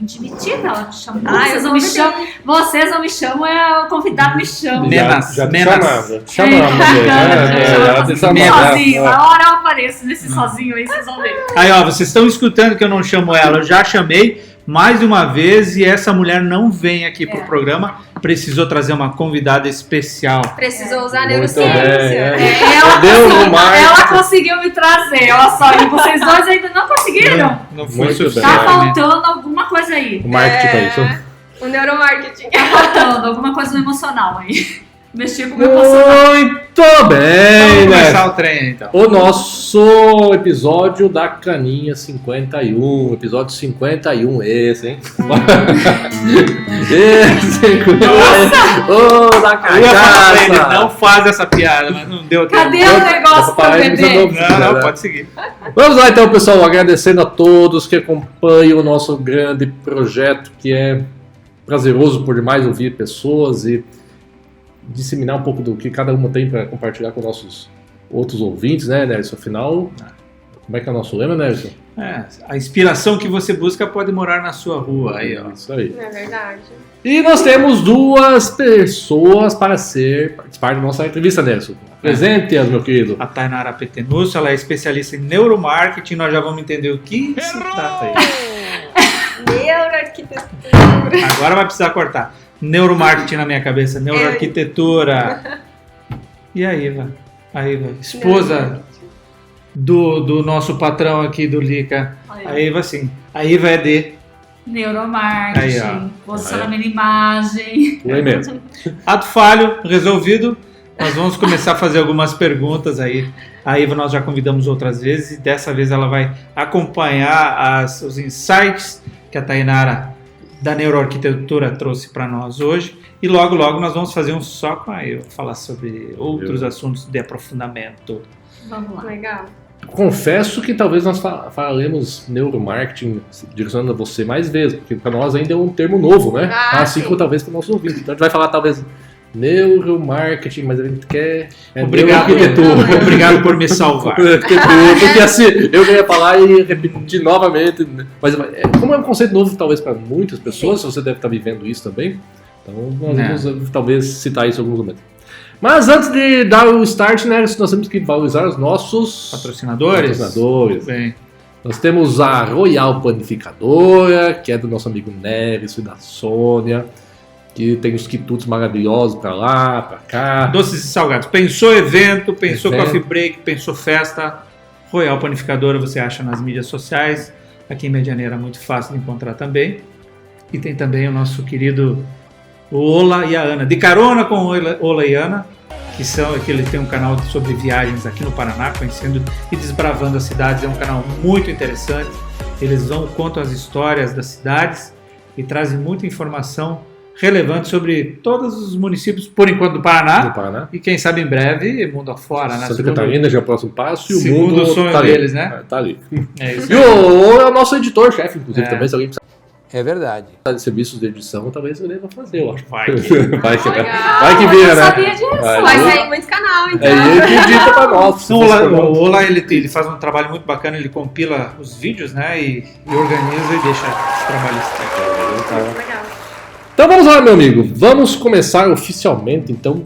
admitir, ela te chamou. Vocês não me chamam, é o convidado me chama. Já te chamamos. Sozinho, a hora eu apareço nesse sozinho aí, vocês vão ver. Aí, ó, vocês estão escutando que eu não chamo ela, eu já chamei mais de uma vez e essa mulher não vem aqui pro programa, precisou trazer uma convidada especial. Precisou usar a neurociência. Ela conseguiu me trazer, olha só, e vocês dois ainda não conseguiram? Não foi suficiente. Tá faltando alguma coisa aí. O marketing pra isso. O neuromarketing. Tá faltando alguma coisa no emocional aí. Mexer com o meu emocional. Muito bem, Vamos né? começar o trem, então. O nosso episódio da Caninha 51. Episódio 51, esse, hein? Esse, ô, da cachaça. Não faz essa piada, mas não deu tempo. Cadê o negócio pra beber? Não, pode seguir. Vamos lá então, pessoal, agradecendo a todos que acompanham o nosso grande projeto, que é prazeroso por demais ouvir pessoas e disseminar um pouco do que cada uma tem para compartilhar com nossos outros ouvintes, né, Nerson? Afinal, como é que é o nosso lema, Nerson? A inspiração que você busca pode morar na sua rua, aí, ó. Isso aí. É verdade. E nós temos duas pessoas para participar da nossa entrevista, Nerson. Presente-as, meu querido. A Tainara Petenuccio, ela é especialista em neuromarketing, nós já vamos entender o que se trata aí. Neuroarquitetura. Agora vai precisar cortar. Neuromarketing na minha cabeça, neuroarquitetura. E a Iva, esposa do nosso patrão aqui do Lica. A Iva, sim. A Iva é de neuromarketing, aí, posicionamento de imagem. Por aí mesmo. Ato falho, resolvido. Nós vamos começar a fazer algumas perguntas aí. A Iva nós já convidamos outras vezes e dessa vez ela vai acompanhar os insights que a Tainara da neuroarquitetura trouxe para nós hoje. E logo nós vamos fazer um só com a Iva, falar sobre outros assuntos de aprofundamento. Vamos lá. Legal. Confesso que talvez nós falemos neuromarketing direcionando a você mais vezes, porque para nós ainda é um termo novo, né? Assim como talvez para o nosso ouvinte. Então a gente vai falar talvez neuromarketing, mas a gente quer Obrigado por me salvar. Porque assim, eu queria falar e repetir novamente, mas como é um conceito novo talvez para muitas pessoas, você deve estar vivendo isso também, então nós vamos talvez citar isso em algum momento. Mas antes de dar o start, né, nós temos que valorizar os nossos patrocinadores. Bem. Nós temos a Royal Panificadora, que é do nosso amigo Neves e da Sônia, que tem os quitutes maravilhosos pra lá, pra cá. Doces e salgados. Pensou evento, pensou coffee break, pensou festa. Royal Panificadora você acha nas mídias sociais. Aqui em Medianeira é muito fácil de encontrar também. E tem também o nosso querido Ola e a Ana. De carona com Ola e Ana, que ele tem um canal sobre viagens aqui no Paraná, conhecendo e desbravando as cidades. É um canal muito interessante. Eles contam as histórias das cidades e trazem muita informação relevante sobre todos os municípios, por enquanto, do Paraná. E quem sabe em breve, mundo afora. Santa Catarina já é o próximo passo e o segundo mundo sonho tá deles, né? Tá ali. É isso. E o é o nosso editor-chefe, inclusive, também, se alguém precisar É verdade. de serviços de edição, talvez eu deva fazer, eu acho. Vai que vira, né? Eu sabia disso. Vai sair muito canal, então. Ele que edita pra nós. O Ola, ele faz um trabalho muito bacana, ele compila os vídeos, né, e organiza e deixa os trabalhos. Legal. Então vamos lá, meu amigo. Vamos começar oficialmente, então,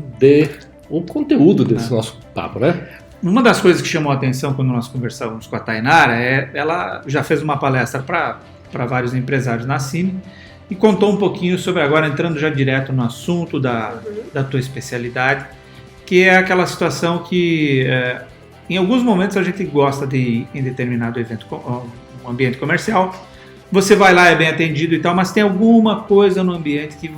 o conteúdo desse nosso papo, né? Uma das coisas que chamou a atenção quando nós conversávamos com a Tainara ela já fez uma palestra para vários empresários na Cine e contou um pouquinho sobre, agora entrando já direto no assunto da tua especialidade, que é aquela situação que em alguns momentos a gente gosta de ir em determinado evento, um ambiente comercial. Você vai lá, é bem atendido e tal, mas tem alguma coisa no ambiente que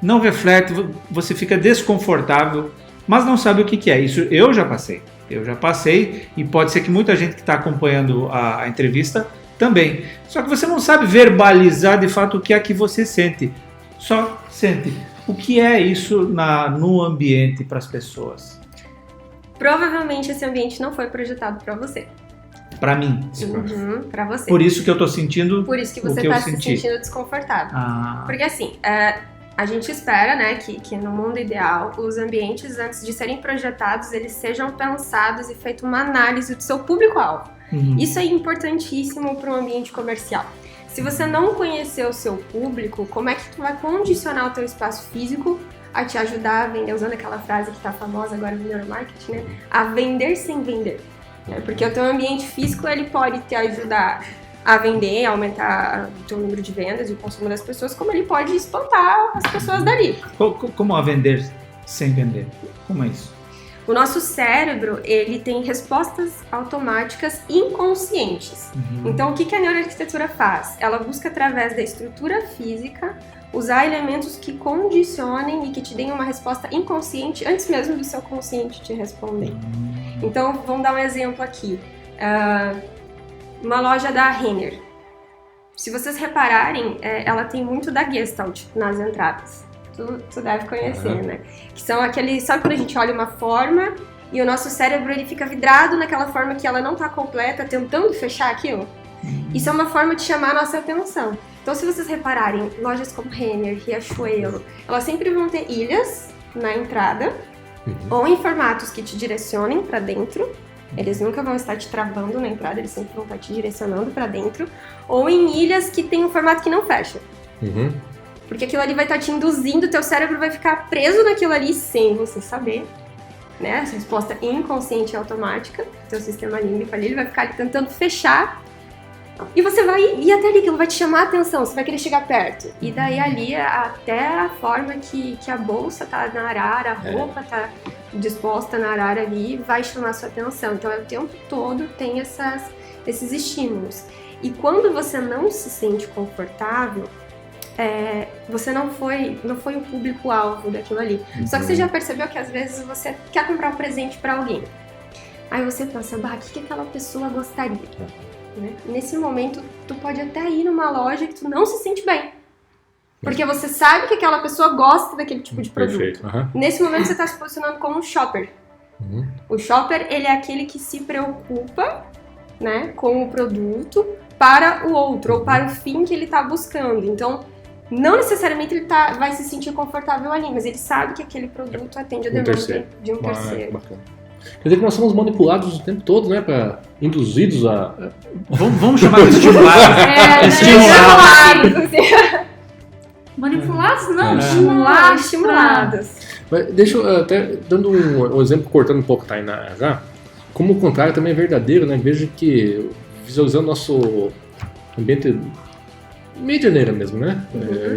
não reflete, você fica desconfortável, mas não sabe o que é. Isso eu já passei e pode ser que muita gente que está acompanhando a entrevista também. Só que você não sabe verbalizar de fato o que é que você sente. Só sente. O que é isso no ambiente para as pessoas? Provavelmente esse ambiente não foi projetado para você. Para mim. Para você. Por isso que eu tô sentindo. Por isso que você está se sentindo desconfortável. Porque assim, a gente espera, né, que no mundo ideal, os ambientes, antes de serem projetados, eles sejam pensados e feita uma análise do seu público-alvo. Isso é importantíssimo para um ambiente comercial. Se você não conhecer o seu público, como é que tu vai condicionar o teu espaço físico a te ajudar a vender, usando aquela frase que tá famosa agora no neuromarketing, né? A vender sem vender. Porque o teu ambiente físico, ele pode te ajudar a vender, a aumentar o teu número de vendas e o consumo das pessoas, como ele pode espantar as pessoas dali. Como a vender sem vender? Como é isso? O nosso cérebro, ele tem respostas automáticas inconscientes. Então, o que a neuroarquitetura faz? Ela busca, através da estrutura física, usar elementos que condicionem e que te deem uma resposta inconsciente antes mesmo do seu consciente te responder. Então, vamos dar um exemplo aqui. Uma loja da Renner. Se vocês repararem, ela tem muito da Gestalt nas entradas. Tu deve conhecer, né? Que são aqueles... Sabe quando a gente olha uma forma e o nosso cérebro ele fica vidrado naquela forma que ela não tá completa, tentando fechar aquilo? Isso é uma forma de chamar a nossa atenção. Então, se vocês repararem, lojas como Renner, Riachuelo, elas sempre vão ter ilhas na entrada, ou em formatos que te direcionem para dentro. Eles nunca vão estar te travando na entrada, eles sempre vão estar te direcionando para dentro. Ou em ilhas que tem um formato que não fecha. Porque aquilo ali vai estar te induzindo, teu cérebro vai ficar preso naquilo ali sem você saber. Né? Essa resposta inconsciente e automática, teu sistema límbico ali, ele vai ficar ali tentando fechar. E você vai ir até ali, aquilo vai te chamar a atenção, você vai querer chegar perto. E daí ali, até a forma que a bolsa tá na arara, a roupa tá disposta na arara ali, vai chamar a sua atenção. Então, o tempo todo tem esses estímulos. E quando você não se sente confortável, você não foi o público-alvo daquilo ali. Só que você já percebeu que às vezes você quer comprar um presente para alguém. Aí você pensa, o que aquela pessoa gostaria? Né? Nesse momento, tu pode até ir numa loja que tu não se sente bem. Porque você sabe que aquela pessoa gosta daquele tipo de produto. Perfeito. Nesse momento, você está se posicionando como um shopper. O shopper, ele é aquele que se preocupa, né, com o produto para o outro, ou para o fim que ele está buscando. Então, não necessariamente ele vai se sentir confortável ali, mas ele sabe que aquele produto atende a demanda de um terceiro. Bacana. Quer dizer que nós somos manipulados o tempo todo, né? Induzidos a... Vamos chamar de estimulados. Estimulados. Manipulados não, estimulados. Mas deixa eu até, dando um exemplo, cortando um pouco a Tainá já, como o contrário também é verdadeiro, né? Veja que, visualizando nosso ambiente medianeira mesmo, né?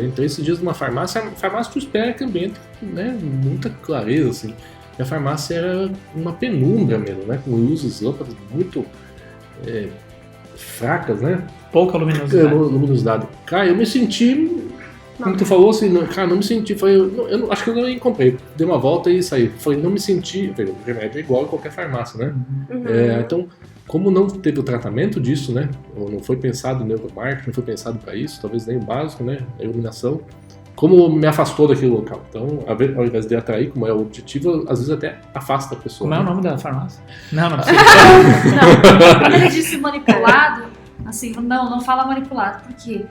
Entrei esses dias numa farmácia, a farmácia tu espera que o ambiente, né? Muita clareza, assim. E a farmácia era uma penumbra mesmo, né? Com luzes, lâmpadas muito fracas, né? Pouca luminosidade. Cara, eu me senti... Como tu falou assim, não me senti. Eu acho que eu nem comprei. Dei uma volta e saí. Não me senti. O remédio é igual em qualquer farmácia, né? Então, como não teve o tratamento disso, né? Ou não foi pensado no neuromarketing, não foi pensado para isso, talvez nem o básico, né? A iluminação. Como me afastou daquele local. Então, ao invés de atrair, como é o objetivo, às vezes até afasta a pessoa. Como é o nome da farmácia? Não precisa. Não, quando ele disse manipulado, assim, não fala manipulado, porque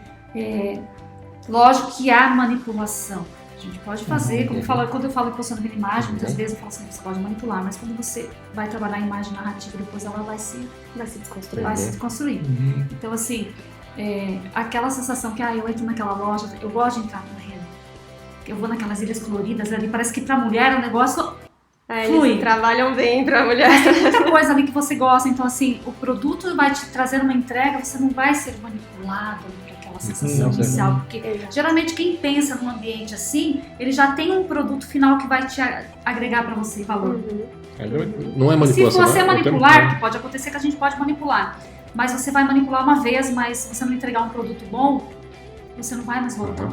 lógico que há manipulação. A gente pode fazer, quando eu falo em posicionamento de imagem, muitas vezes eu falo assim, você pode manipular, mas quando você vai trabalhar a imagem narrativa, depois ela vai se desconstruir. Então, assim, aquela sensação que eu entro naquela loja, eu gosto de entrar no Renner, eu vou naquelas ilhas coloridas ali, parece que pra mulher o negócio flui. Eles trabalham bem pra mulher. Mas tem muita coisa ali que você gosta, então assim, o produto vai te trazer uma entrega, você não vai ser manipulado por aquela sensação inicial, porque geralmente quem pensa num ambiente assim, ele já tem um produto final que vai te agregar pra você valor. Não é manipulação. Se você manipular, que pode acontecer que a gente pode manipular, mas você vai manipular uma vez, mas se você não entregar um produto bom, você não vai mais voltar.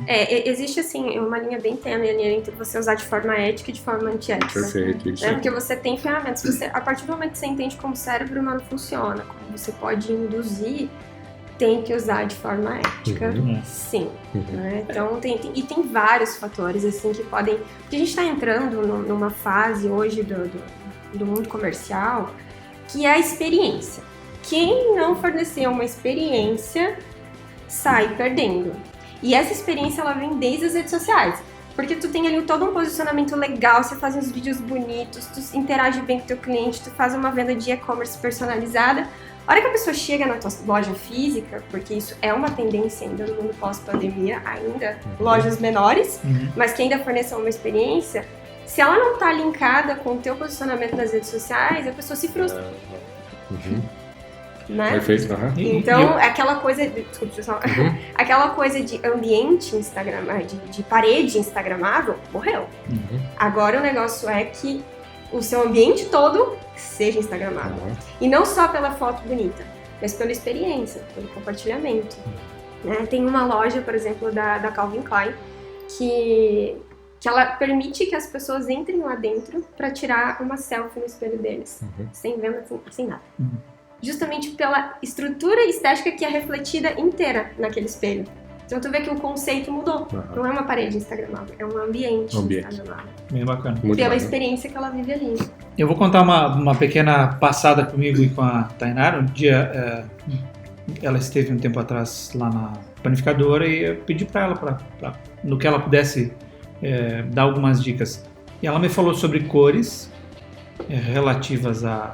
Existe assim uma linha bem tênue entre você usar de forma ética e de forma antiética. Perfeito, isso. Porque você tem ferramentas, a partir do momento que você entende como o cérebro humano funciona, como você pode induzir, tem que usar de forma ética, sim. Né? Então tem vários fatores assim que podem... Porque a gente está entrando numa fase hoje do mundo comercial que é a experiência. Quem não fornecer uma experiência sai perdendo. E essa experiência ela vem desde as redes sociais. Porque tu tem ali todo um posicionamento legal, você faz uns vídeos bonitos, tu interage bem com o teu cliente, tu faz uma venda de e-commerce personalizada, A hora que a pessoa chega na tua loja física, porque isso é uma tendência ainda no mundo pós-pandemia, ainda, lojas menores, mas que ainda forneçam uma experiência, se ela não tá linkada com o teu posicionamento nas redes sociais, a pessoa se frustra. Né? Perfeito. Então, aquela coisa, desculpa, pessoal, aquela coisa de ambiente instagramável, de parede instagramável, morreu. Agora o negócio é que o seu ambiente todo seja instagramável. E não só pela foto bonita, mas pela experiência, pelo compartilhamento. Né? Tem uma loja, por exemplo, da Calvin Klein, que ela permite que as pessoas entrem lá dentro para tirar uma selfie no espelho deles, sem venda, sem nada. Justamente pela estrutura estética que é refletida inteira naquele espelho. Então tu vê que o conceito mudou. Não é uma parede instagramável, é um ambiente instagramável. Bem bacana. Pela experiência que ela vive ali. Eu vou contar uma pequena passada comigo e com a Tainara. Um dia ela esteve um tempo atrás lá na panificadora e eu pedi para ela, no que ela pudesse dar algumas dicas. E ela me falou sobre cores relativas a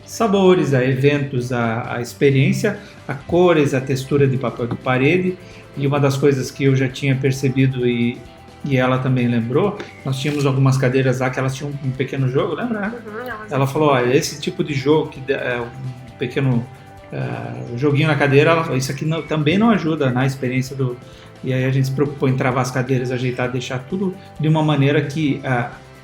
sabores, a eventos, a experiência, a cores, a textura de papel de parede. E uma das coisas que eu já tinha percebido e ela também lembrou, nós tínhamos algumas cadeiras lá que elas tinham um pequeno jogo, lembra? Ela falou, olha, esse tipo de jogo, que é um pequeno joguinho na cadeira, ela falou, isso aqui também não ajuda na experiência do... E aí a gente se preocupou em travar as cadeiras, ajeitar, deixar tudo de uma maneira que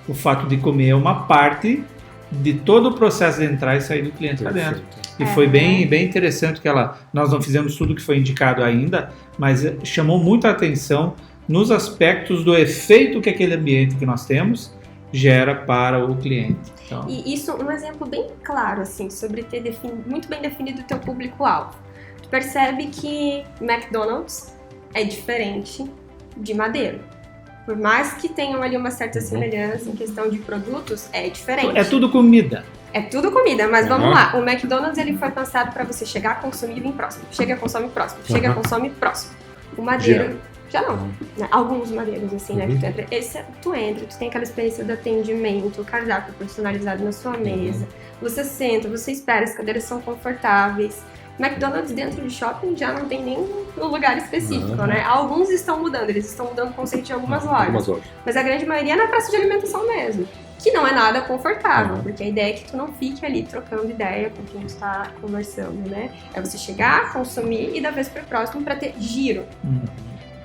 o fato de comer é uma parte de todo o processo de entrar e sair do cliente lá dentro. E foi bem interessante que nós não fizemos tudo que foi indicado ainda, mas chamou muito a atenção nos aspectos do efeito que aquele ambiente que nós temos gera para o cliente. Então, e isso um exemplo bem claro, assim, sobre ter muito bem definido o teu público-alvo. Tu percebe que McDonald's é diferente de Madeiro. Por mais que tenham ali uma certa semelhança em questão de produtos, é diferente. É tudo comida. É tudo comida, mas vamos lá. O McDonald's ele foi pensado para você chegar, consumir e vir próximo. Chega, consome próximo. Chega, consome próximo. O Madeiro já não. Né? Alguns madeiros, assim, né? Que tu entra, tu tem aquela experiência do atendimento, o cardápio personalizado na sua mesa. Você senta, você espera, as cadeiras são confortáveis. McDonald's dentro de shopping já não tem nem um lugar específico, né? Alguns estão mudando, eles estão mudando o conceito de algumas lojas. Mas a grande maioria é na praça de alimentação mesmo. Que não é nada confortável, porque a ideia é que tu não fique ali trocando ideia com quem tu está conversando, né? É você chegar, consumir e da vez para o próximo para ter giro.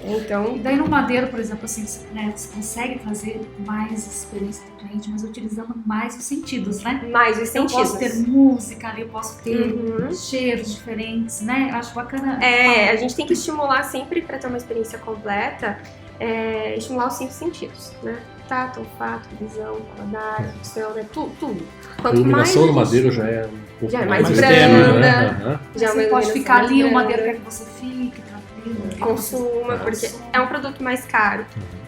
Então, e daí no Madeiro, por exemplo, assim, né, você consegue trazer mais experiência do cliente, mas utilizando mais os sentidos, né? Mais os sentidos. Eu posso ter música ali, eu posso ter cheiros diferentes, né? Eu acho bacana. A gente tem que estimular sempre para ter uma experiência completa, estimular os 5 sentidos, né? Tato, olfato, visão, paladar, audição, né? Tudo. A iluminação do Madeiro já é um pouco mais branda. Você pode ficar ali, o Madeiro quer que você fique, consuma, porque é um produto mais caro.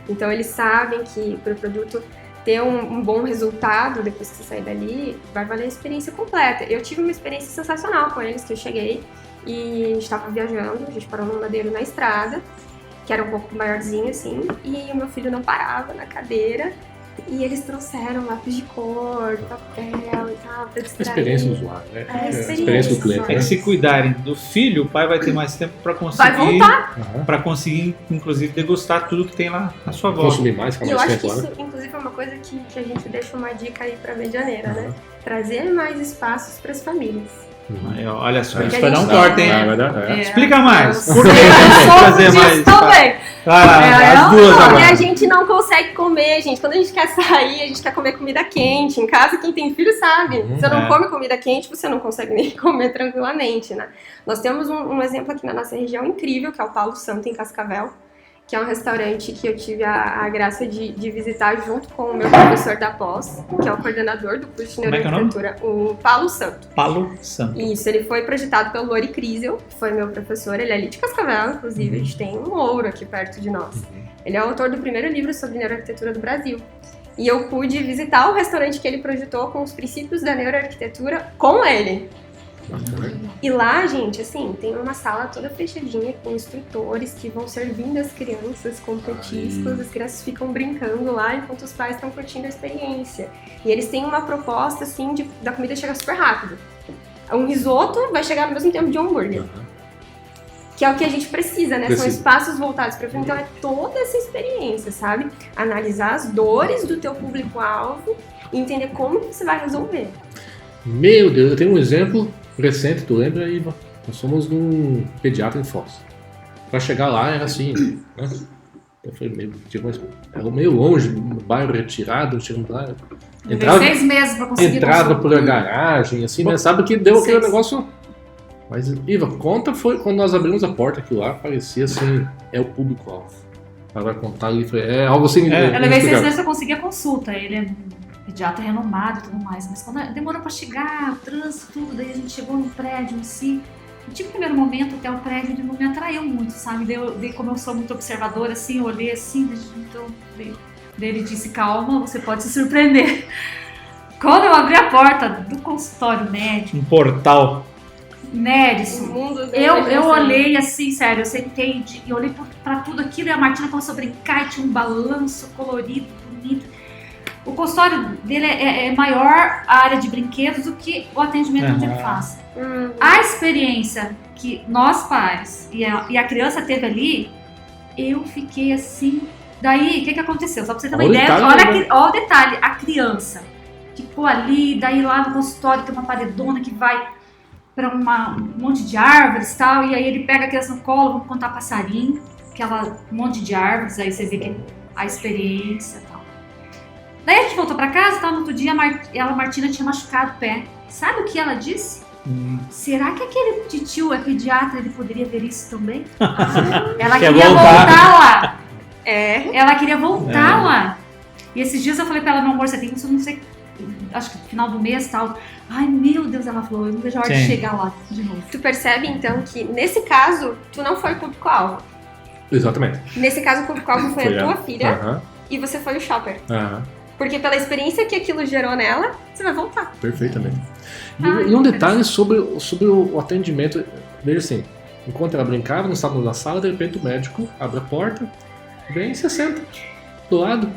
Então eles sabem que para o produto ter um bom resultado depois que você sair dali, vai valer a experiência completa. Eu tive uma experiência sensacional com eles, que eu cheguei e a gente estava viajando, a gente parou no Madeiro na estrada, que era um pouco maiorzinho assim, e o meu filho não parava na cadeira. E eles trouxeram lápis de cor, papel e tal, pra distrair. A experiência do usuário, né? A experiência do cliente. É que se cuidarem do filho, o pai vai ter mais tempo para conseguir... Vai voltar! Para conseguir, inclusive, degustar tudo que tem lá na sua volta. Consumir mais, ficar mais tempo. E eu acho que isso, inclusive, é uma coisa que a gente deixa uma dica aí pra Medianeira, né? Trazer mais espaços pras famílias. Olha só, isso vai dar um corte, hein? Explica mais. Por que fazer mais? Também. As duas agora. E a gente não consegue comer, gente. Quando a gente quer sair, a gente quer comer comida quente. Em casa, quem tem filho sabe. Você não come comida quente, você não consegue nem comer tranquilamente, né? Nós temos um exemplo aqui na nossa região incrível, que é o Paulo Santo, em Cascavel, que é um restaurante que eu tive a graça de visitar junto com o meu professor da pós, que é o coordenador do curso de neuroarquitetura, o Paulo Santo. Paulo Santo. Isso, ele foi projetado pelo Lori Crisel, que foi meu professor, ele é ali de Cascavel, inclusive, a gente tem um ouro aqui perto de nós. Ele é o autor do primeiro livro sobre neuroarquitetura do Brasil. E eu pude visitar o restaurante que ele projetou com os princípios da neuroarquitetura com ele. E lá, gente, assim, tem uma sala toda fechadinha com instrutores que vão servindo as crianças com petiscos, as crianças ficam brincando lá enquanto os pais estão curtindo a experiência. E eles têm uma proposta, assim, da comida chegar super rápido. Um risoto vai chegar no mesmo tempo de um hambúrguer. Que é o que a gente precisa, né? São espaços voltados para frente. Então é toda essa experiência, sabe? Analisar as dores do teu público-alvo e entender como que você vai resolver. Meu Deus, eu tenho um exemplo recente, tu lembra, Iva? Nós somos num pediatra em Foz. Pra chegar lá era assim, né? Eu falei, era meio longe, no bairro retirado, chegamos lá. Entrava, 6 meses pra conseguir entrada por garagem, assim, né? Sabe que deu aquele negócio. Mas, Iva, conta foi quando nós abrimos a porta aqui lá, parecia assim, é o público-alvo. Ela vai contar ali, é algo assim. Eu levei 6 meses pra conseguir a consulta. Ele é pediatra renomado e tudo mais, mas quando demorou pra chegar, o trânsito, tudo, daí a gente chegou no prédio em si. De primeiro momento, até o prédio ele não me atraiu muito, sabe? Daí como eu sou muito observadora, assim, eu olhei assim, então ele disse, calma, você pode se surpreender. Quando eu abri a porta do consultório médico, um portal. Nérisson, eu olhei assim, sério, eu sentei e olhei pra tudo aquilo e a Martina começou a brincar e tinha um balanço colorido, bonito. O consultório dele é maior a área de brinquedos do que o atendimento onde ele faz. A experiência que nós pais e a criança teve ali, eu fiquei assim. Daí, o que aconteceu? Só pra você ter uma ideia, olha o detalhe, a criança ficou ali, daí lá no consultório tem uma paredona que vai para um monte de árvores e tal, e aí ele pega a criança no colo, vamos contar passarinho, um monte de árvores, aí você vê que a experiência e tal. Daí a gente voltou para casa, tal, no outro dia a Martina tinha machucado o pé. Sabe o que ela disse? Será que aquele titio é pediatra, ele poderia ver isso também? Ela queria voltar lá. Ela queria voltar lá. E esses dias eu falei pra ela, meu amor, você tem isso, não sei, acho que no final do mês e tal. Ai, meu Deus, ela falou, eu não vejo a hora de chegar lá de novo. Tu percebe, então, que nesse caso, tu não foi o público-alvo. Exatamente. Nesse caso, o público-alvo foi a tua filha e você foi o shopper. Porque pela experiência que aquilo gerou nela, você vai voltar. Perfeitamente. E um detalhe sobre o atendimento. Veja assim, enquanto ela brincava, nós estávamos na sala, de repente o médico abre a porta, vem e se senta do lado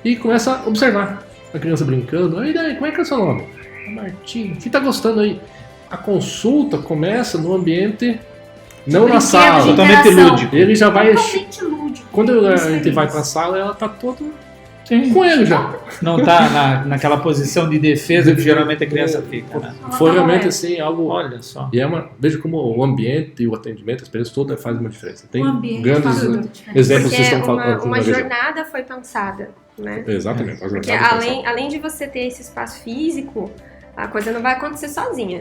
e começa a observar a criança brincando. E daí, como é que é o seu nome? Martim. O que tá gostando aí? A consulta começa no ambiente, não na sala. Totalmente lúdico. Ele já vai. Totalmente lúdico. Quando a gente vai pra sala, ela tá toda com ele já. Não tá naquela posição de defesa que geralmente a criança fica, né? Foi realmente assim, algo. Olha só. E veja como o ambiente e o atendimento, a experiência toda faz uma diferença. Tem grandes exemplos que vocês estão falando. falando. Uma jornada foi pensada, né? Exatamente. Porque além de você ter esse espaço físico, a coisa não vai acontecer sozinha.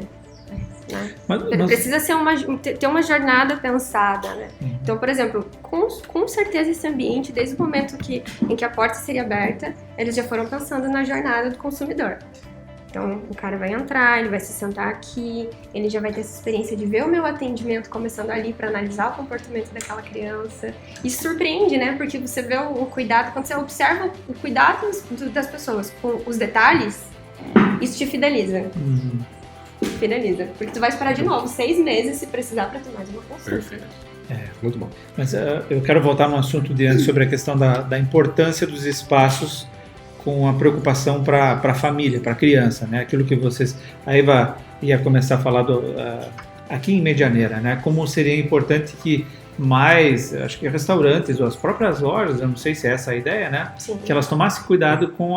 Né? Mas precisa ter uma jornada pensada, né? Então, por exemplo, com certeza esse ambiente, desde o momento em que a porta seria aberta, eles já foram pensando na jornada do consumidor. Então, o cara vai entrar, ele vai se sentar aqui, ele já vai ter essa experiência de ver o meu atendimento começando ali para analisar o comportamento daquela criança. E surpreende, né? Porque você vê o cuidado, quando você observa o cuidado das pessoas com os detalhes, isso te fideliza. Fideliza. Porque tu vai esperar de novo 6 meses se precisar para ter mais uma consulta. Perfeito. Muito bom. Mas eu quero voltar no assunto de antes sobre a questão da importância dos espaços com a preocupação para a família, para a criança, né? Aquilo que vocês... A Eva ia começar a falar aqui em Medianeira, né? Como seria importante que mais, acho que restaurantes ou as próprias lojas, eu não sei se é essa a ideia, né? Sim. Que elas tomassem cuidado com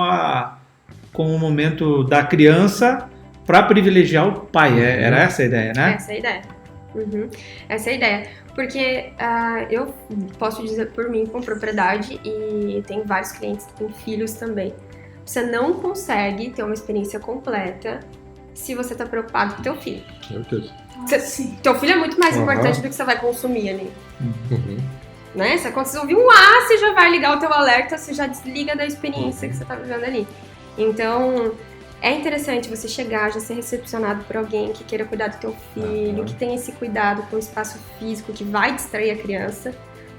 o momento da criança para privilegiar o pai. Era essa a ideia, né? Essa é a ideia. Essa é a ideia. Porque eu posso dizer por mim com propriedade, e tem vários clientes que têm filhos também. Você não consegue ter uma experiência completa se você está preocupado com o teu filho. Teu filho é muito mais importante do que você vai consumir ali. Né? Se acontecer ouvir um você já vai ligar o teu alerta, você já desliga da experiência que você está vivendo ali. Então, é interessante você chegar, já ser recepcionado por alguém que queira cuidar do teu filho, que tenha esse cuidado com o espaço físico, que vai distrair a criança.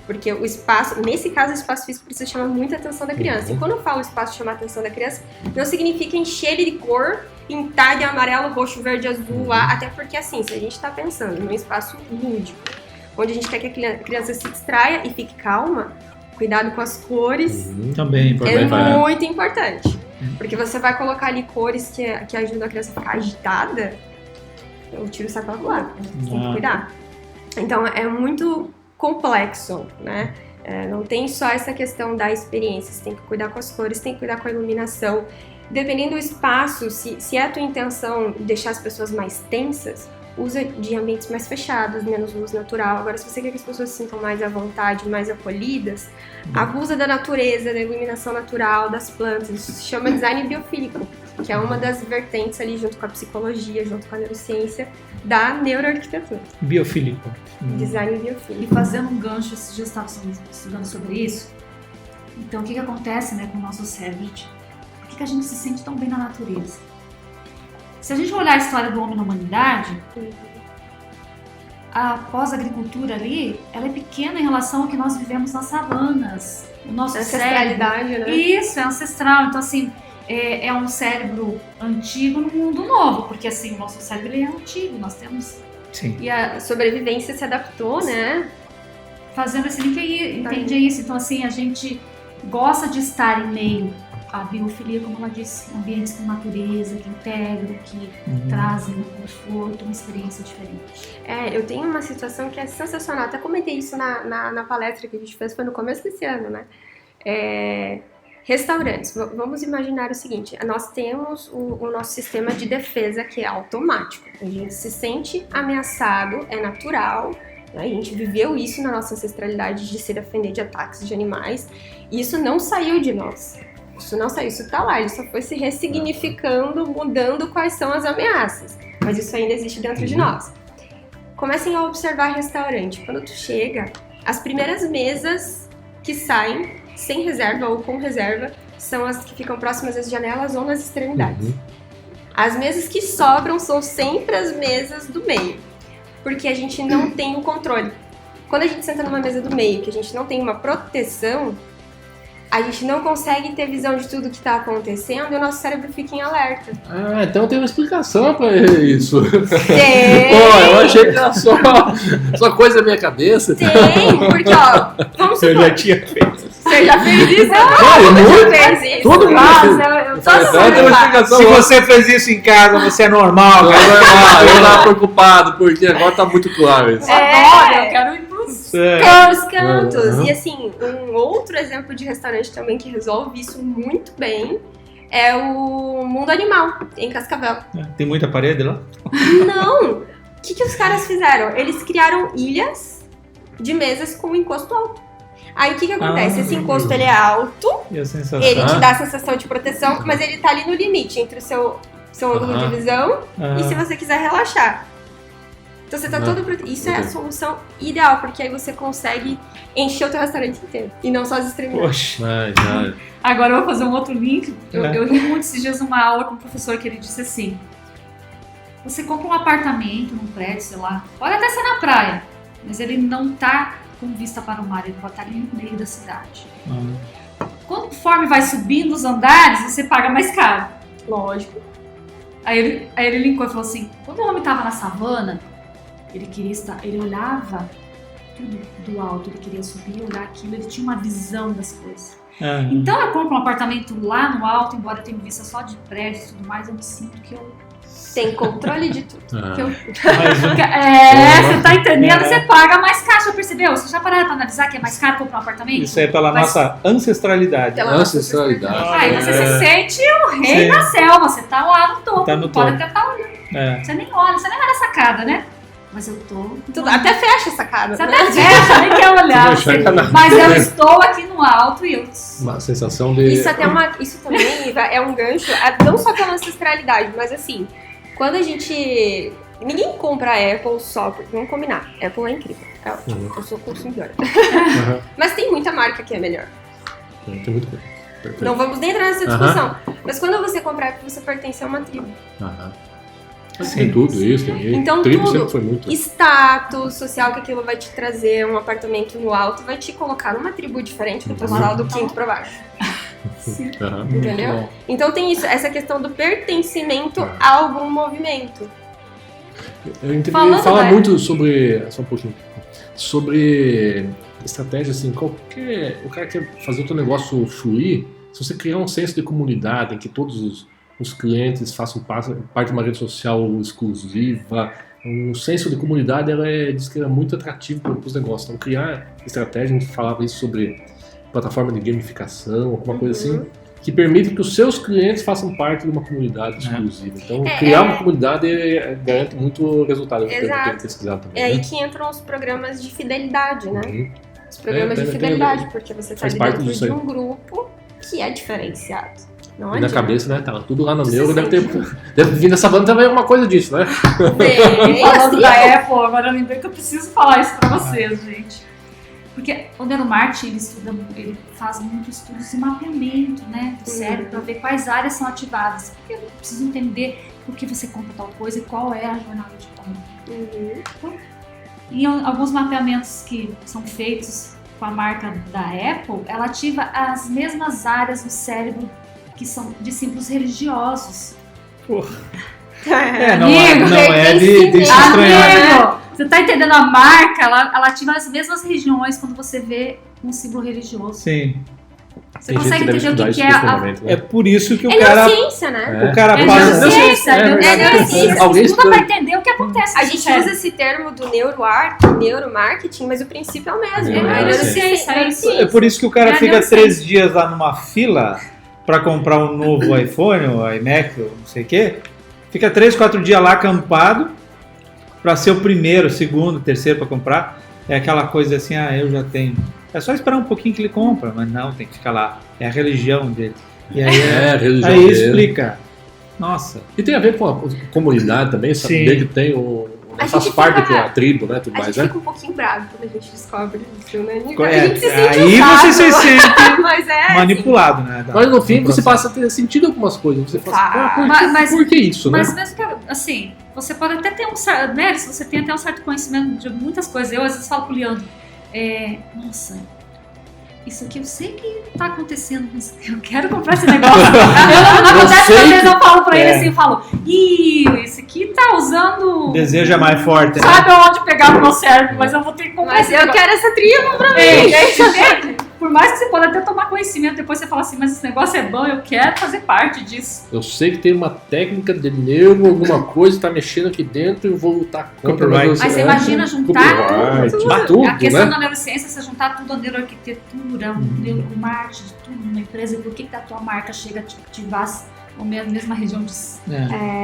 Porque o espaço, nesse caso, o espaço físico precisa chamar muita atenção da criança. E quando eu falo espaço chamar a atenção da criança, não significa encher ele de cor, pintar de amarelo, roxo, verde, azul, até porque assim, se a gente está pensando num espaço lúdico, onde a gente quer que a criança se distraia e fique calma, cuidado com as cores também é muito importante. Porque você vai colocar ali cores que ajudam a criança a ficar agitada, o tiro sai pela culatra. Você tem que cuidar. Então, é muito complexo, né? Não tem só essa questão da experiência, você tem que cuidar com as cores, tem que cuidar com a iluminação. Dependendo do espaço, se é a tua intenção deixar as pessoas mais tensas, usa de ambientes mais fechados, menos luz natural. Agora, se você quer que as pessoas se sintam mais à vontade, mais acolhidas, abusa da natureza, da iluminação natural, das plantas. Isso se chama design biofílico, que é uma das vertentes ali, junto com a psicologia, junto com a neurociência, da neuroarquitetura. Biofílico. Design E biofílico. fazendo um gancho, esses dias eu estava estudando sobre isso. Então, o que acontece, né, com o nosso cérebro? Por que a gente se sente tão bem na natureza? Se a gente olhar a história do homem na humanidade, a pós-agricultura ali, ela é pequena em relação ao que nós vivemos nas savanas. O nosso Ancestralidade, cérebro, né? isso, é ancestral. Então, assim, é um cérebro antigo no mundo novo, porque, assim, o nosso cérebro ele é antigo, nós temos... Sim. E a sobrevivência se adaptou, né? Fazendo esse link aí, entende isso? Então, assim, a gente gosta de estar em meio à biofilia, como ela disse, ambientes com natureza, que integram, que trazem um conforto, uma experiência diferente. Eu tenho uma situação que é sensacional. Até comentei isso na palestra que a gente fez, foi no começo desse ano, né? Restaurantes. Vamos imaginar o seguinte: nós temos o nosso sistema de defesa que é automático. A gente se sente ameaçado, é natural. A gente viveu isso na nossa ancestralidade de se defender de ataques de animais. E isso não saiu de nós. Isso não saiu, isso tá lá. Ele só foi se ressignificando, mudando quais são as ameaças. Mas isso ainda existe dentro de nós. Comecem a observar restaurante. Quando tu chega, as primeiras mesas que saem, sem reserva ou com reserva, são as que ficam próximas às janelas ou nas extremidades. As mesas que sobram são sempre as mesas do meio, porque a gente não tem o controle. Quando a gente senta numa mesa do meio, que a gente não tem uma proteção, a gente não consegue ter visão de tudo que está acontecendo e o nosso cérebro fica em alerta. Então tem uma explicação pra isso. Tem! Pô, eu achei que era só coisa da minha cabeça. Tem, porque, ó, vamos Eu supor, já tinha feito. você já fez isso? muito. Já fez isso? Todo mundo Nossa, eu tô Então tem uma explicação. Se você fez isso em casa, você é normal, Não, cara. normal, eu tava preocupado, porque agora tá muito claro isso. Agora eu quero ir pros... Os cantos. Uhum. E assim, um outro exemplo de restaurante também que resolve isso muito bem é o Mundo Animal, em Cascavel. Tem muita parede lá? Não! O que os caras fizeram? Eles criaram ilhas de mesas com encosto alto. Aí o que acontece? Esse encosto ele é alto, E a sensação? ele te dá a sensação de proteção, mas ele tá ali no limite entre o seu ângulo de visão e se você quiser relaxar. Então você tá todo protegido. Isso é a solução ideal, porque aí você consegue encher o teu restaurante inteiro. E não só as extremidades. Poxa. Agora eu vou fazer um outro link. Eu ri muito esses dias numa aula com um professor que ele disse assim: você compra um apartamento num prédio, sei lá, pode até ser na praia, mas ele não tá com vista para o mar, ele pode estar ali no meio da cidade. Conforme vai subindo os andares, você paga mais caro. Lógico. Aí ele linkou e falou assim: quando o homem tava na savana, ele olhava tudo do alto, ele queria subir, olhar aquilo, ele tinha uma visão das coisas. Então eu compro um apartamento lá no alto, embora eu tenha vista só de prédio e tudo mais, eu me sinto que eu... Tem controle de tudo. que eu... Mais um. você tá entendendo? Você paga mais caro, já percebeu? Você já pararam pra analisar que é mais caro comprar um apartamento? Isso é pela nossa ancestralidade. Pela nossa Ancestralidade. Aí você se sente o rei Sim. da selva, você tá lá no topo, Tá no pode topo. até estar olhando. Você nem olha, você nem vai na sacada, né? Mas eu tô... Até fecha essa cara. Você até fecha, nem quer olhar. Você vai chegar Mas eu estou aqui no alto e eu... Uma sensação de... Isso também é um gancho, não só pela ancestralidade, mas assim, quando a gente... Ninguém compra a Apple só porque... Vamos combinar, Apple é incrível. Eu sou consumidora. Mas tem muita marca que é melhor. Tem muito coisa. Perfeito. Não vamos nem entrar nessa discussão. Mas quando você compra a Apple, você pertence a uma tribo. Tem tudo isso. Então tribo tudo, sempre foi muito. Status social que aquilo vai te trazer, um apartamento no alto, vai te colocar numa tribo diferente do pessoal do quinto pra baixo. Entendeu? Então tem isso, essa questão do pertencimento a algum movimento. Eu Falando, fala né? muito sobre... Só um pouquinho. Sobre estratégia, assim, o cara quer fazer o teu negócio fluir, se você criar um senso de comunidade em que todos os clientes façam parte de uma rede social exclusiva. O senso de comunidade diz que é muito atrativo para os negócios. Então, criar estratégia, a gente falava isso sobre plataforma de gamificação, alguma coisa assim, que permite que os seus clientes façam parte de uma comunidade exclusiva. Então, criar uma comunidade garante muito resultado. Exato. Pesquisar também, é aí que entram os programas de fidelidade, né? Uhum. Os programas de fidelidade, porque você está dentro de um grupo que é diferenciado. Não e na adianta. cabeça, né? Tá tudo lá no meu. Deve vir nessa banda também alguma coisa disso, né? Bem, Falando assim, da Apple, agora eu lembrei que eu preciso falar isso pra vocês, gente. Porque o neuromarketing, ele faz muitos estudos de mapeamento, né, do cérebro, para ver quais áreas são ativadas. Porque eu preciso entender por que você compra tal coisa e qual é a jornada de compra. Em alguns mapeamentos que são feitos com a marca da Apple, ela ativa as mesmas áreas do cérebro que são de símbolos religiosos. Não Amigo, é de se estranhar. Amigo, você tá entendendo? A marca, ela ativa as mesmas regiões quando você vê um símbolo religioso. Sim. Você consegue entender o que é a... É por isso que o É cara... neurociência, né? O cara É passa... neurociência, neurociência. Alguém Você nunca vai entender o que acontece. A no gente cérebro. usa esse termo do neuromarketing, mas o princípio é o mesmo. É, A neurociência, É por isso que o cara É fica neurociência. 3 dias lá numa fila para comprar um novo iPhone, ou iMac, ou não sei o quê. Fica 3, 4 dias lá acampado para ser o primeiro, segundo, terceiro para comprar. É aquela coisa assim, eu já tenho. É só esperar um pouquinho que ele compra, mas não, tem que ficar lá. É a religião dele. E aí, religião aí dele. explica. Nossa. E tem a ver com a comunidade também, saber que tem faz gente parte fica- da tribo, né? Tudo A mais, gente né? fica um pouquinho bravo quando a gente descobre isso, né? É, A gente se sente aí usado, você se sente mas é manipulado, né? Mas no fim do você processo. passa a ter sentido algumas coisas. Você fala assim, Mas- por que isso, né? Mas mesmo que, assim, você pode até ter um certo, né, se você tem até um certo conhecimento de muitas coisas. Eu às vezes falo pro Leandro, nossa, isso aqui eu sei que tá acontecendo, mas eu quero comprar esse negócio. Não acontece, sei às vezes eu falo pra ele é. assim, eu falo, esse aqui tá usando... O desejo é mais forte, né? Sabe aonde pegar no meu cérebro, mas eu vou ter que comprar Mas esse eu negócio. quero essa tribo pra mim. Entende? Por mais que você pode até tomar conhecimento, depois você fala assim, mas esse negócio é bom, eu quero fazer parte disso. Eu sei que tem uma técnica de neuro, alguma coisa tá mexendo aqui dentro e eu vou lutar contra. Copyright. Mas você imagina juntar tudo, a questão né? da neurociência, você juntar tudo, a neuroarquitetura, o marketing, tudo numa empresa, por que a tua marca chega a ativar a mesma região de...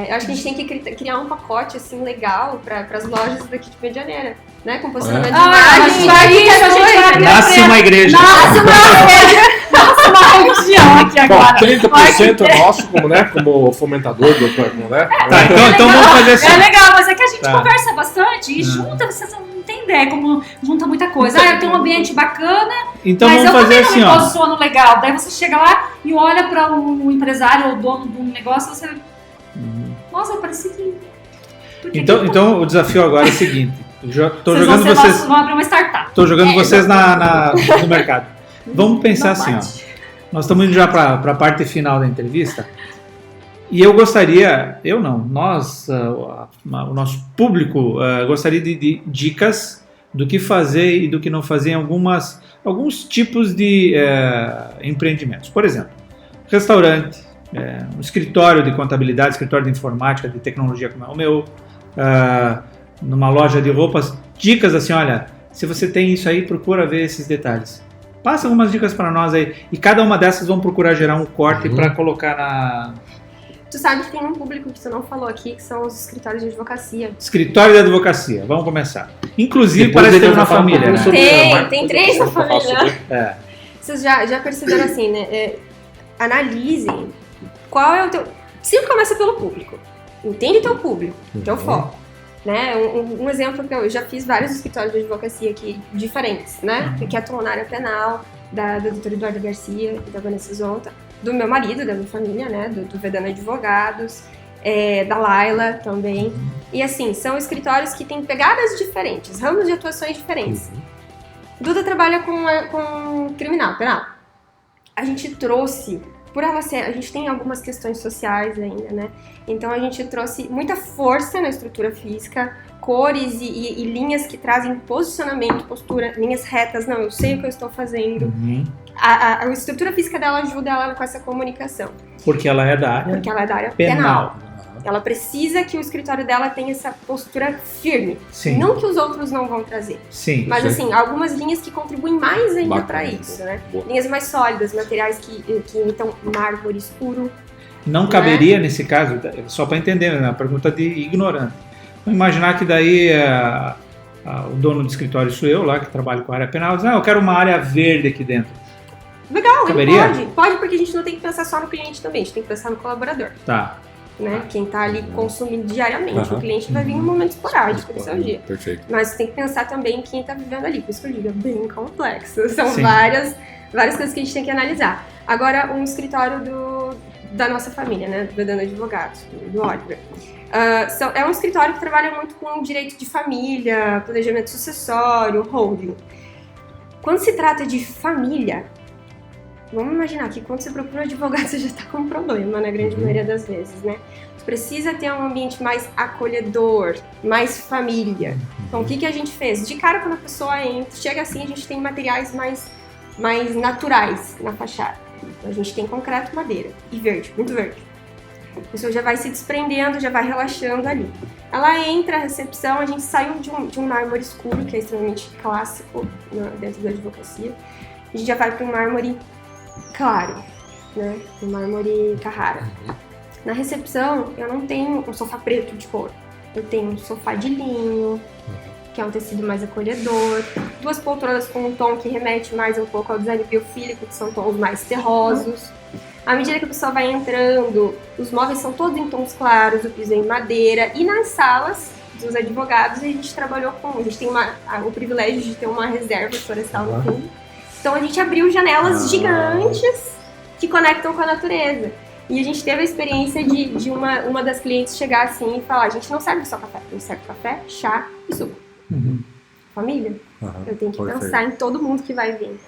Eu acho que a gente tem que criar um pacote assim legal para as lojas daqui de Medianeira, né? Com posicionamento de mas imagem. aí a gente vai abrir Nasce uma igreja. Nossa, uma religião aqui Bom, agora. 30% é nosso como fomentador do plano, né? Tá, então vamos fazer assim. É legal, mas é que a gente Tá. conversa bastante e junta, vocês não têm ideia como junta muita coisa. Eu tenho um ambiente bacana, Então mas vamos eu fazer também assim, não me ó. posiciono legal. Daí você chega lá e olha para um empresário ou dono de um negócio e você... Nossa, eu pareci que... Por que que eu tô- Então o desafio agora é o seguinte. Tô vocês jogando vão vocês. vão abrir uma startup. Tô jogando vocês no mercado. Vamos pensar assim, ó. Nós estamos indo já para a parte final da entrevista. E eu gostaria, nós, o nosso público, gostaria de dicas do que fazer e do que não fazer em alguns tipos de empreendimentos. Por exemplo, restaurante, um escritório de contabilidade, escritório de informática, de tecnologia como é o meu, numa loja de roupas. Dicas assim, olha, se você tem isso aí, procura ver esses detalhes. Passa algumas dicas para nós aí. E cada uma dessas vão procurar gerar um corte para colocar na... Tu sabe que tem um público que você não falou aqui, que são os escritórios de advocacia. Escritório de advocacia. Vamos começar. Inclusive, Depois parece ele ter uma vai falar um família, pouquinho né? sobre Tem, a marca, tem depois 3 na eu falo família. sobre- Vocês já perceberam assim, né? Analisem qual é o teu... Sempre começa pelo público. Entende teu público, teu foco. Né? Um exemplo que eu já fiz vários escritórios de advocacia aqui diferentes, né? Que atuam na área penal, da doutora Eduarda Garcia e da Vanessa Zonta, do meu marido, da minha família, né? Do Vedana Advogados, da Laila também. E assim, são escritórios que têm pegadas diferentes, ramos de atuações diferentes. Duda trabalha com criminal, penal. A gente trouxe, a gente tem algumas questões sociais ainda, né? Então a gente trouxe muita força na estrutura física, cores e linhas que trazem posicionamento, postura, linhas retas. Não, eu sei o que eu estou fazendo. a estrutura física dela ajuda ela com essa comunicação. Porque ela é da área Porque ela é da área penal. Ela precisa que o escritório dela tenha essa postura firme. Sim. Não que os outros não vão trazer. Sim. Mas assim, algumas linhas que contribuem mais ainda para Bacana. isso, né? Boa. Linhas mais sólidas, materiais que imitam mármore escuro. Não caberia nesse caso, só para entender, né? A pergunta de ignorante. Vamos imaginar que daí o dono do escritório sou eu lá, que trabalho com a área penal, diz, eu quero uma área verde aqui dentro. Legal, Caberia? pode, porque a gente não tem que pensar só no cliente também, a gente tem que pensar no colaborador, Tá. né? Quem tá ali consumindo diariamente. Aham. O cliente vai vir em um momento esporádico do seu dia. Perfeito. Mas você tem que pensar também em quem tá vivendo ali, por isso que eu digo, é bem complexo. São Sim. várias coisas que a gente tem que analisar. Agora, um escritório da nossa família, né? Do Vedano Advogados, do Oliver. É um escritório que trabalha muito com direito de família, planejamento sucessório, holding. Quando se trata de família, vamos imaginar que quando você procura um advogado, você já está com um problema, na grande maioria das vezes, né? Você precisa ter um ambiente mais acolhedor, mais família. Então, o que a gente fez? De cara, quando a pessoa entra, chega assim, a gente tem materiais mais naturais na fachada. Então, a gente tem concreto, madeira e verde, muito verde. A pessoa já vai se desprendendo, já vai relaxando ali. Ela entra, a recepção, a gente saiu de um mármore escuro, que é extremamente clássico dentro da advocacia. A gente já vai para um mármore claro, né? Um mármore Carrara. Na recepção, eu não tenho um sofá preto de couro. Eu tenho um sofá de linho, que é um tecido mais acolhedor. 2 poltronas com um tom que remete mais um pouco ao design biofílico, que são tons mais terrosos. À medida que a pessoa vai entrando, os móveis são todos em tons claros, o piso é em madeira. E nas salas dos advogados, a gente trabalhou com... A gente tem o privilégio de ter uma reserva florestal no fundo. Então a gente abriu janelas gigantes que conectam com a natureza. E a gente teve a experiência de uma das clientes chegar assim e falar, a gente não serve só café, a gente serve café, chá e suco. Família, eu tenho que pensar em todo mundo que vai vir.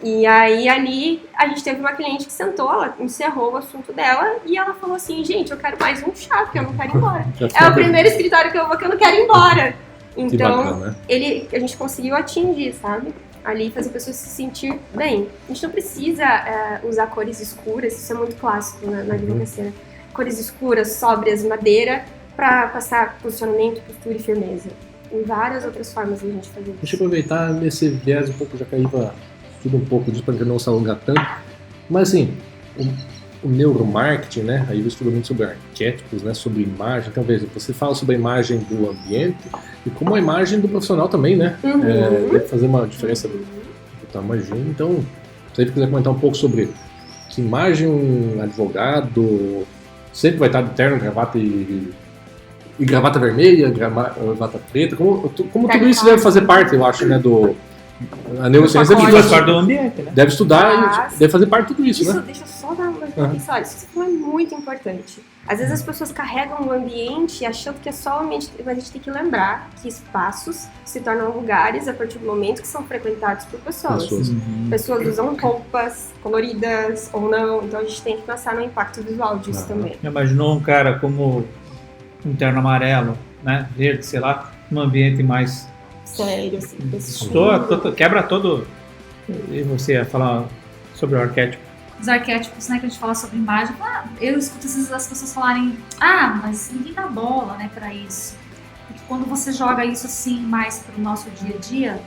E aí ali a gente teve uma cliente que sentou, ela encerrou o assunto dela e ela falou assim, gente, eu quero mais um chá, porque eu não quero ir embora. É o primeiro escritório que eu vou que eu não quero ir embora. Então, a gente conseguiu atingir, sabe? Ali fazer a pessoa se sentir bem. A gente não precisa usar cores escuras, isso é muito clássico na advocacia. Cores escuras, sóbrias, madeira, para passar posicionamento, postura e firmeza. Tem várias outras formas de a gente fazer isso. Deixa eu aproveitar nesse viés um pouco, já que a Iva estuda um pouco disso para não se alongar tanto. Mas assim, o neuromarketing, né? A Iva estuda muito sobre arquétipos, né? Sobre imagem. Então, veja, você fala sobre a imagem do ambiente e como a imagem do profissional também, né? Deve fazer uma diferença brutal, imagino. Então, se você quiser comentar um pouco sobre que imagem um advogado sempre vai estar de terno, gravata e gravata vermelha, gravata preta, como tudo isso deve fazer parte, eu acho, né, a neurociência Faz parte do ambiente, né? deve estudar e deve fazer parte de tudo isso, né? Deixa eu só dar uma atenção, isso que você falou é muito importante. Às vezes as pessoas carregam o ambiente achando que é só o ambiente, mas a gente tem que lembrar que espaços se tornam lugares a partir do momento que são frequentados por pessoas. Pessoas usam roupas coloridas ou não, então a gente tem que pensar no impacto visual disso também. Imaginou um cara como um terno amarelo, né, verde, sei lá, num ambiente mais sério, assim, quebra todo. E você ia falar sobre o arquétipo? Os arquétipos, né, que a gente fala sobre imagem, eu escuto às vezes as pessoas falarem, mas ninguém dá bola, né, pra isso. Porque quando você joga isso assim mais pro nosso dia a dia,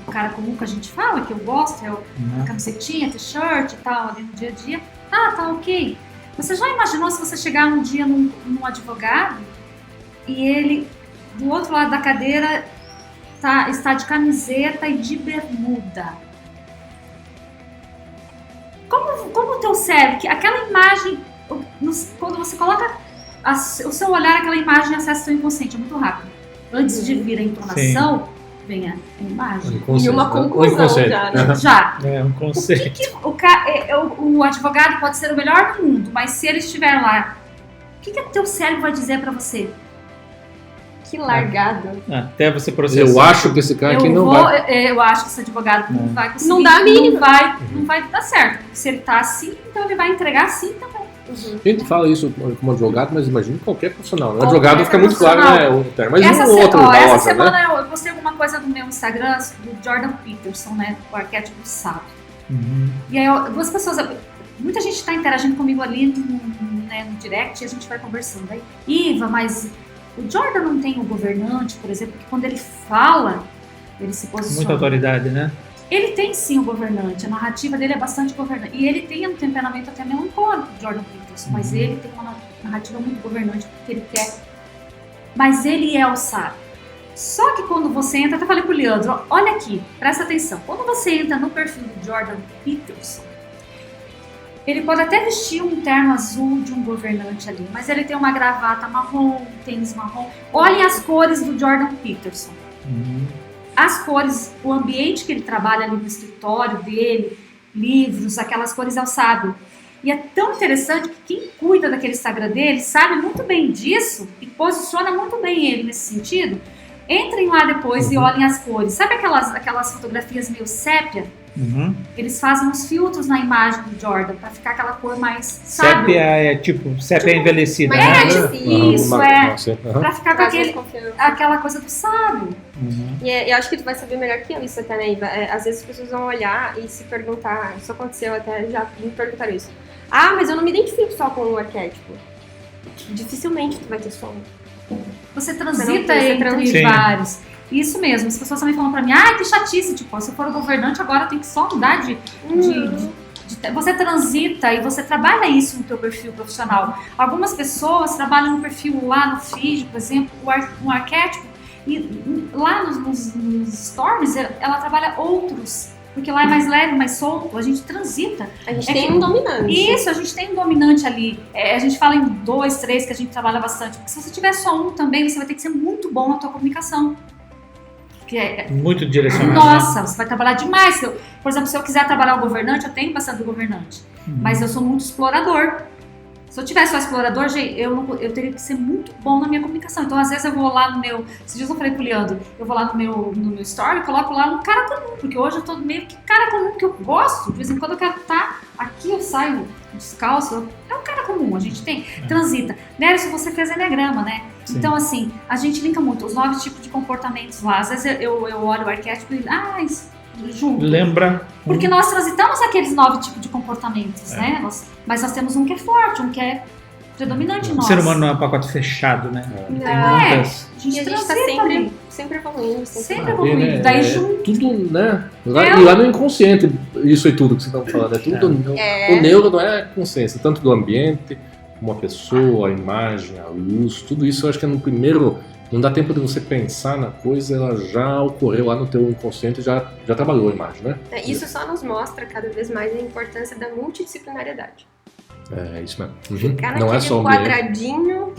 o cara comum que a gente fala, que eu gosto, é a camisetinha, t-shirt e tal, ali no dia a dia, tá ok. Você já imaginou se você chegar um dia num advogado e ele, do outro lado da cadeira, está de camiseta e de bermuda? Como o teu cérebro, aquela imagem, quando você coloca o seu olhar, aquela imagem acessa o seu inconsciente, é muito rápido. Antes de vir a entonação, vem a imagem. E uma conclusão já, né? Já. É um conceito. O advogado pode ser o melhor do mundo, mas se ele estiver lá, o que o teu cérebro vai dizer pra você? Que largado. Até você processar. Eu acho que esse cara aqui não vai... Eu acho que esse advogado não vai conseguir. Não dá a mínima. Não vai dar certo. Se ele tá assim, então ele vai entregar assim também. A gente fala isso como advogado, mas imagina qualquer profissional. O advogado fica muito claro, né? O termo. Mas essa semana eu postei alguma coisa no meu Instagram do Jordan Peterson, né? O arquétipo do sábio. E aí, duas pessoas, muita gente está interagindo comigo ali no direct e a gente vai conversando. Aí, Iva, mas o Jordan não tem o governante, por exemplo, que quando ele fala, ele se posiciona. Muita autoridade, né? Ele tem sim o governante, a narrativa dele é bastante governante. E ele tem um temperamento até melancólico, Jordan Peterson, mas ele tem uma narrativa muito governante, porque ele quer. Mas ele é o sábio. Só que quando você entra, até falei pro Leandro, olha aqui, presta atenção. Quando você entra no perfil do Jordan Peterson, ele pode até vestir um terno azul de um governante ali, mas ele tem uma gravata marrom, um tênis marrom. Olhem as cores do Jordan Peterson. As cores, o ambiente que ele trabalha ali no escritório dele, livros, aquelas cores é o sábio. E é tão interessante que quem cuida daquele Instagram dele sabe muito bem disso e posiciona muito bem ele nesse sentido. Entrem lá depois e olhem as cores. Sabe aquelas fotografias meio sépia? Eles fazem uns filtros na imagem do Jordan pra ficar aquela cor mais sábio. Sépia é envelhecida, né? Isso, pra ficar com aquela coisa do sábio. E eu acho que tu vai saber melhor que eu isso até, né, Iva? Às vezes as pessoas vão olhar e se perguntar, isso aconteceu até, já me perguntaram isso. Ah, mas eu não me identifico só com um arquétipo. Dificilmente tu vai ter só um. Você transita entre vários. Isso mesmo, as pessoas também falam pra mim, que chatice, tipo, se eu for o governante agora eu tenho que só mudar de você transita e você trabalha isso no teu perfil profissional. Algumas pessoas trabalham no perfil lá no feed, por exemplo, um arquétipo, e lá nos stories ela trabalha outros, porque lá é mais leve, mais solto, a gente transita. A gente tem um dominante. Isso, a gente tem um dominante ali. A gente fala em 2, 3 que a gente trabalha bastante, porque se você tiver só um também, você vai ter que ser muito bom na tua comunicação. Muito direcionado. Nossa, você vai trabalhar demais. Por exemplo, se eu quiser trabalhar o governante, eu tenho bastante do governante. Mas eu sou muito explorador. Se eu tivesse só explorador, eu teria que ser muito bom na minha comunicação. Então, às vezes, eu vou lá no meu... Esses dias eu falei pro Leandro, eu vou lá no meu story e coloco lá um cara comum, porque hoje eu tô meio que cara comum, que eu gosto. De vez em quando eu quero estar aqui, eu saio descalço. É um cara comum, a gente tem. Transita. Nério, você fez enegrama, né? Sim. Então, assim, a gente linka muito os 9 tipos de comportamentos lá. Às vezes eu olho o arquétipo e junto. Lembra? Porque nós transitamos aqueles 9 tipos de comportamentos, né? Mas nós temos um que é forte, um que é predominante em nós. O ser humano não é um pacote fechado, né? A gente está sempre evoluindo. Sempre evoluindo. Daí junto. Tudo, né? E lá no inconsciente, isso e tudo que vocês estão falando. O neuro não é consciência, tanto do ambiente, como a pessoa, a imagem, a luz, tudo isso eu acho que é no primeiro. Não dá tempo de você pensar na coisa, ela já ocorreu lá no teu inconsciente e já trabalhou a imagem, né? Isso só nos mostra cada vez mais a importância da multidisciplinariedade. É isso mesmo. Ficar não é só quadradinho,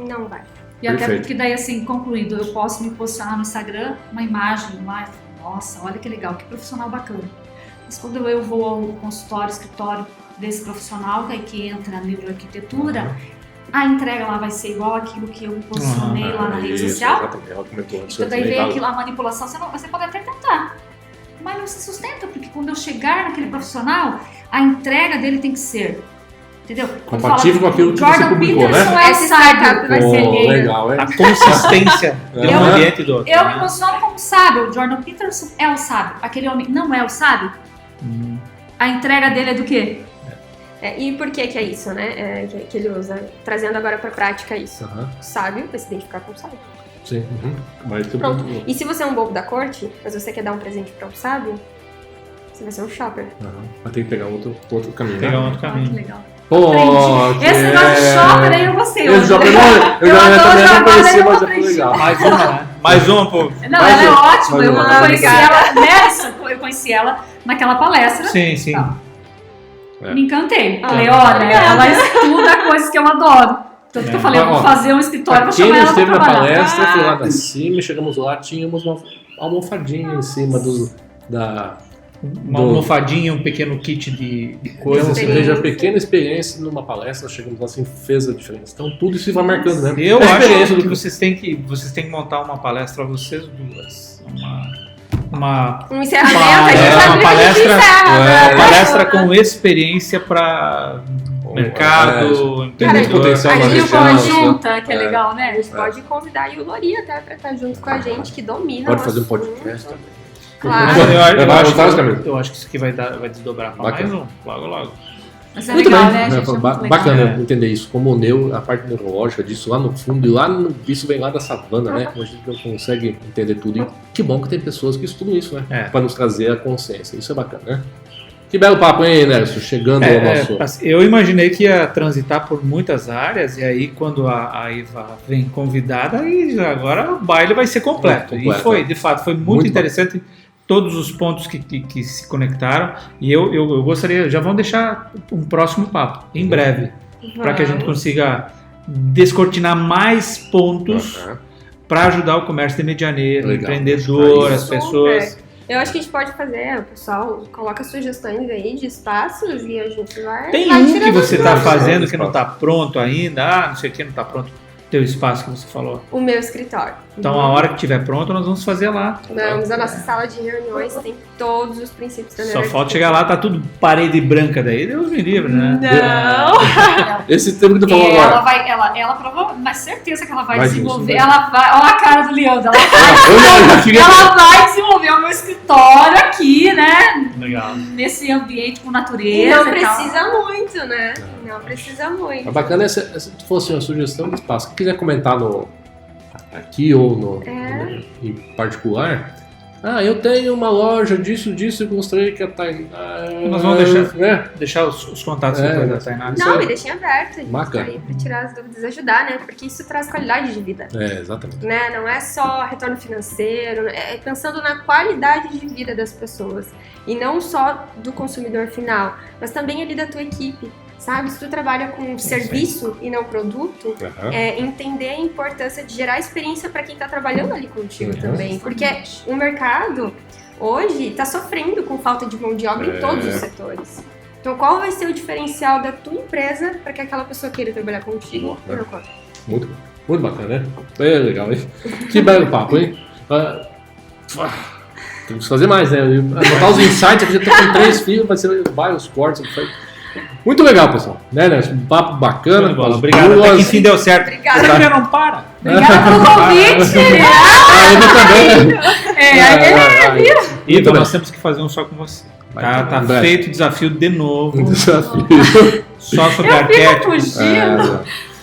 não vai. E até porque daí, assim, concluindo, eu posso me posicionar no Instagram, uma imagem lá, nossa, olha que legal, que profissional bacana. Mas quando eu vou ao consultório, escritório desse profissional, que é que entra a neuroarquitetura, a entrega lá vai ser igual aquilo que eu posicionei lá na rede social. Então daí vem aquilo, a manipulação, você pode até tentar, mas não se sustenta, porque quando eu chegar naquele profissional, a entrega dele tem que ser, entendeu? Compatível com aquilo que você publicou, né? Não é o sábio, vai ser legal, a consistência de um ambiente do outro. Eu me posiciono como sábio, o Jordan Peterson é o sábio, aquele homem não é o sábio. A entrega dele é do quê? E por que é isso, né? Que ele usa, trazendo agora pra prática isso. O sábio vai se identificar com o sábio. Sim. Pronto. E se você é um bobo da corte, mas você quer dar um presente pra um sábio, você vai ser um shopper. Vai ter que pegar outro caminho. Pegar outro caminho. Que legal. Esse negócio de shopper aí eu gostei. Esse shopper eu já não conhecia, mas é legal. Mais uma, né? Mais uma, pô. Não, ela é ótima. Eu conheci ela nessa. Eu conheci ela naquela palestra. Sim. Tá. Me encantei. Falei, olha, ela estuda coisas que eu adoro. Tanto que eu falei, eu vou fazer um escritório, vou chamar ela pra trabalhar. Quem esteve na palestra, foi lá da cima, chegamos lá, tínhamos uma almofadinha em cima uma almofadinha, um pequeno kit de coisas. Então, você veja a pequena experiência numa palestra, chegamos lá assim, fez a diferença. Então tudo isso vai marcando, né? Eu acho que vocês têm que montar uma palestra, vocês duas. Um encerramento, uma palestra com experiência para mercado, potencial. A gente conjunta, que é legal, né? A gente pode convidar a Yulori até para estar junto com a gente, que domina. Pode fazer um podcast também. Claro. Eu acho que isso aqui vai desdobrar para mais um, logo. Mas é Muito legal, bem, né, gente? É muito legal. bacana entender isso, como a parte neurológica disso lá no fundo, e lá isso vem lá da savana, né? Como a gente não consegue entender tudo. E que bom que tem pessoas que estudam isso, né? Para nos trazer a consciência. Isso é bacana, né? Que belo papo, hein, Nelson? Chegando ao nosso... Eu imaginei que ia transitar por muitas áreas, e aí quando a Iva vem convidada, aí agora o baile vai ser completo. E foi, de fato, foi muito interessante. Bom. Todos os pontos que se conectaram, e eu gostaria, já vão deixar um próximo papo, em breve, para que a gente consiga descortinar mais pontos para ajudar o comércio de medianeiro, o empreendedor, as pessoas. Eu acho que a gente pode fazer, o pessoal coloca sugestões aí de espaços e a gente vai... Tem um que você está fazendo que não está pronto ainda, não sei o que, não está pronto. Teu espaço que você falou. O meu escritório. Então, a hora que estiver pronto, nós vamos fazer lá. Vamos, a nossa sala de reuniões tem todos os princípios da Só falta chegar lá, tá tudo parede branca daí, Deus me livre, né? Não! Esse tempo que tu falou agora. Ela provavelmente, mas certeza que ela vai desenvolver. Ela vai, olha a cara do Leandro, ela vai desenvolver o meu escritório aqui, né? Legal. Nesse ambiente com natureza. E não precisa muito, né? Não precisa muito. É bacana se fosse uma sugestão de espaço. Se quiser comentar aqui ou em particular. Eu tenho uma loja disso, eu gostaria que a Tainá... Nós vamos deixar os contatos depois da Tainá. Não, e deixem aberto. Bacana. Para tirar as dúvidas e ajudar, né? Porque isso traz qualidade de vida. Exatamente. Né? Não é só retorno financeiro, é pensando na qualidade de vida das pessoas. E não só do consumidor final, mas também ali da tua equipe. Sabe, se tu trabalha com serviço e não produto, entender a importância de gerar experiência para quem está trabalhando ali contigo também. Porque o mercado hoje está sofrendo com falta de mão de obra em todos os setores. Então, qual vai ser o diferencial da tua empresa para que aquela pessoa queira trabalhar contigo? Muito bom. Muito bacana, né? É legal, hein? Que belo papo, hein? Temos que fazer mais, né? Anotar os insights, a gente tá com 3 fios, vai ser vários cortes. Muito legal, pessoal. Né? Um papo bacana. Obrigado. Até que enfim deu certo. Obrigada. Você não para. Obrigada pelo convite. Então nós temos que fazer um só com você. Tá feito o desafio de novo. Só sobre arquétipo.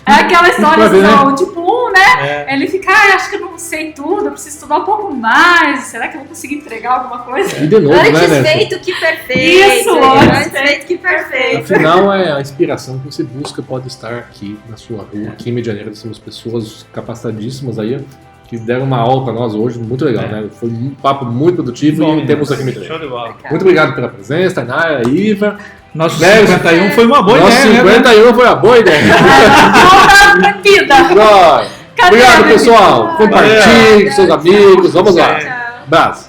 É aquela história do tipo 1, né? Ele fica, acho que eu não sei tudo, eu preciso estudar um pouco mais. Será que eu vou conseguir entregar alguma coisa? E de novo, antes feito que perfeito. Isso, antes feito que perfeito. Afinal, a inspiração que você busca pode estar aqui na sua rua. Aqui em Medianeira temos pessoas capacitadíssimas aí que deram uma aula para nós hoje, muito legal, né? Foi um papo muito produtivo e temos aqui Medianeira. Show de bola. Muito obrigado pela presença, Tainara, Iva. Nosso 51 foi uma boa ideia. Nosso 51 foi uma boa ideia. Obrigado, pessoal. Compartilhe com seus amigos. Vamos lá. Abraço.